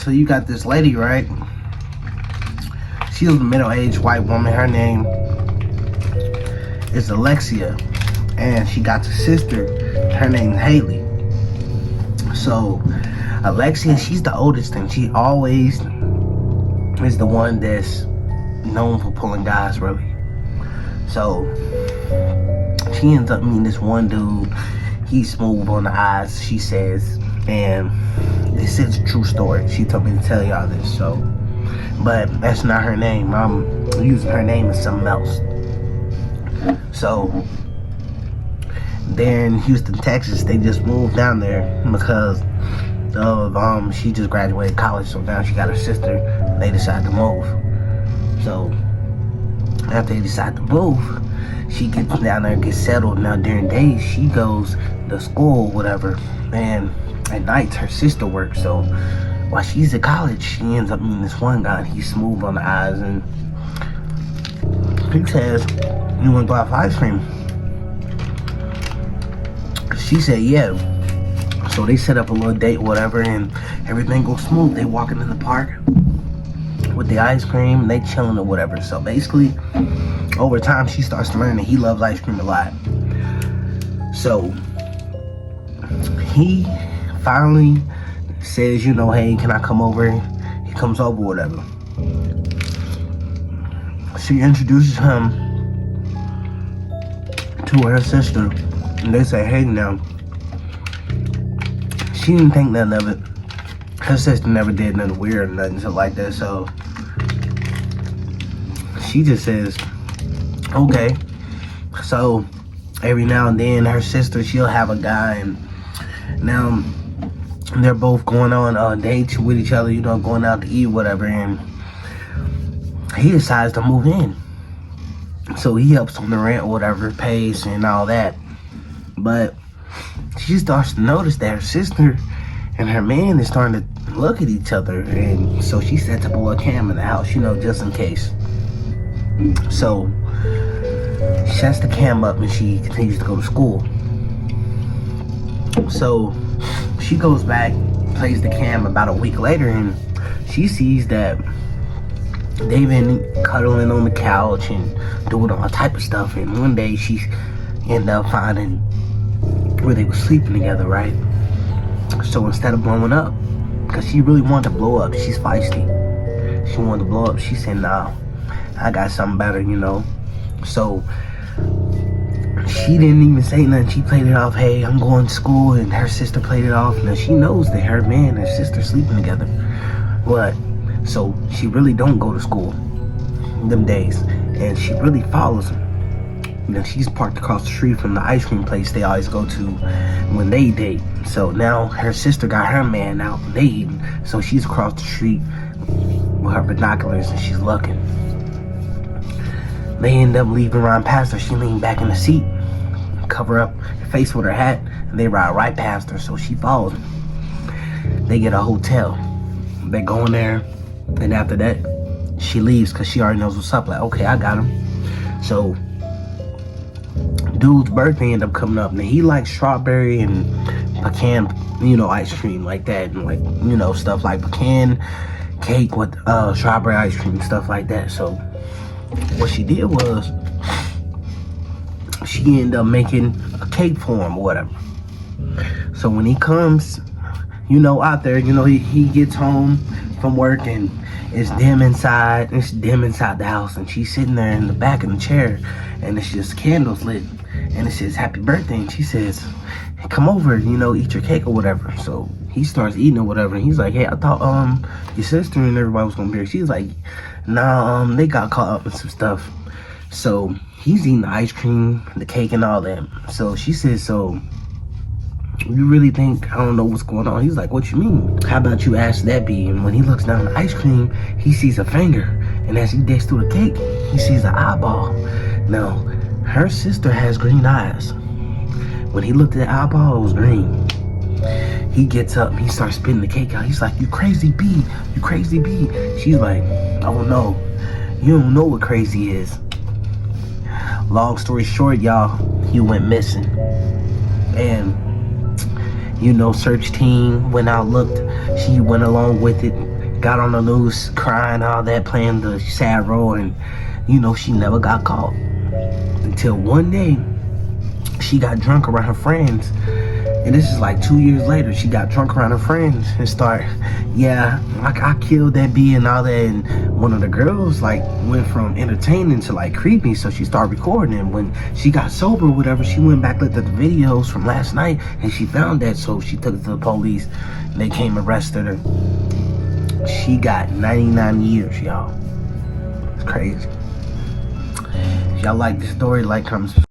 So you got this lady, right? She was a middle-aged white woman. Her name is Alexia, and she got a sister. Her name's Haley. So Alexia, she's the oldest, and she always is the one that's known for pulling guys, really. So she ends up meeting this one dude. He's smooth on the eyes, she says, and this is a true story. She told me to tell y'all this, so, but that's not her name. I'm using her name as something else. So they're in Houston, Texas. They just moved down there because of she just graduated college, so now she got her sister. And they decided to move. So after they decide to move, she gets down there and gets settled. Now during days she goes to school, whatever, and at nights her sister works. So while she's at college, she ends up meeting this one guy. He's smooth on the eyes, and he says, "You want to go out for ice cream?" She said, "Yeah." So they set up a little date, whatever, and everything goes smooth. They walking in the park with the ice cream, and they chilling or whatever. So basically, over time, she starts to learn that he loves ice cream a lot. So he finally says, you know, "Hey, can I come over?" He comes over, whatever. She introduces him to her sister, and they say, "Hey, now." She didn't think nothing of it. Her sister never did nothing weird or nothing like that, so she just says, "Okay." So every now and then her sister, she'll have a guy, and now they're both going on dates with each other, you know, going out to eat, whatever, and he decides to move in. So he helps on the rent, whatever, pays and all that. But she starts to notice that her sister and her man is starting to look at each other, and so she sets up a little cam in the house, you know, just in case. So she sets the cam up, and she continues to go to school. So she goes back, plays the cam about a week later, and she sees that they've been cuddling on the couch and doing all type of stuff. And one day she ended up finding where they were sleeping together, right? So instead of blowing up, because she really wanted to blow up, she's feisty, she wanted to blow up, she said, "Nah, I got something better," you know. So she didn't even say nothing. She played it off, "Hey, I'm going to school," and her sister played it off. Now she knows that her man and her sister sleeping together. But so she really don't go to school them days, and she really follows him. You know, she's parked across the street from the ice cream place they always go to when they date. So now her sister got her man out dating, so she's across the street with her binoculars and she's looking. They end up leaving around past her. She leaned back in the seat, cover up her face with her hat, and they ride right past her, so she follows them. They get a hotel. They go in there, and after that, she leaves because she already knows what's up. Like, okay, I got him. So dude's birthday ended up coming up. Now he likes strawberry and pecan, you know, ice cream like that, and like, you know, stuff like pecan cake with strawberry ice cream, stuff like that. So what she did was she ended up making a cake for him or whatever. So when he comes, you know, out there, you know, he gets home from work and it's dim inside the house, and she's sitting there in the back of the chair, and it's just candles lit, and it says happy birthday, and she says, "Come over, you know, eat your cake or whatever." So he starts eating or whatever, and he's like, "Hey, I thought your sister and everybody was gonna be here." She's like, "Nah, they got caught up in some stuff." So he's eating the ice cream, the cake, and all that. So she says, "So you really think I don't know what's going on?" He's like, "What you mean? How about you ask that B?" And when he looks down the ice cream, he sees a finger, and as he digs through the cake, he sees an eyeball. Now her sister has green eyes. When he looked at the eyeball, it was green. He gets up, he starts spitting the cake out. He's like, "You crazy B, you crazy B." She's like, "Oh no, you don't know what crazy is." Long story short, y'all, he went missing. And, you know, search team went out, looked. She went along with it, got on the news crying, all that, playing the sad role, and she never got caught. Until one day, she got drunk around her friends. And this is like 2 years later. She got drunk around her friends and I killed that bee and all that. And one of the girls like went from entertaining to like creepy, so she started recording. And when she got sober or whatever, she went back, looked at the videos from last night, and she found that. So she took it to the police. They came, arrested her. She got 99 years, y'all. It's crazy. If y'all like the story, like, comment, subscribe.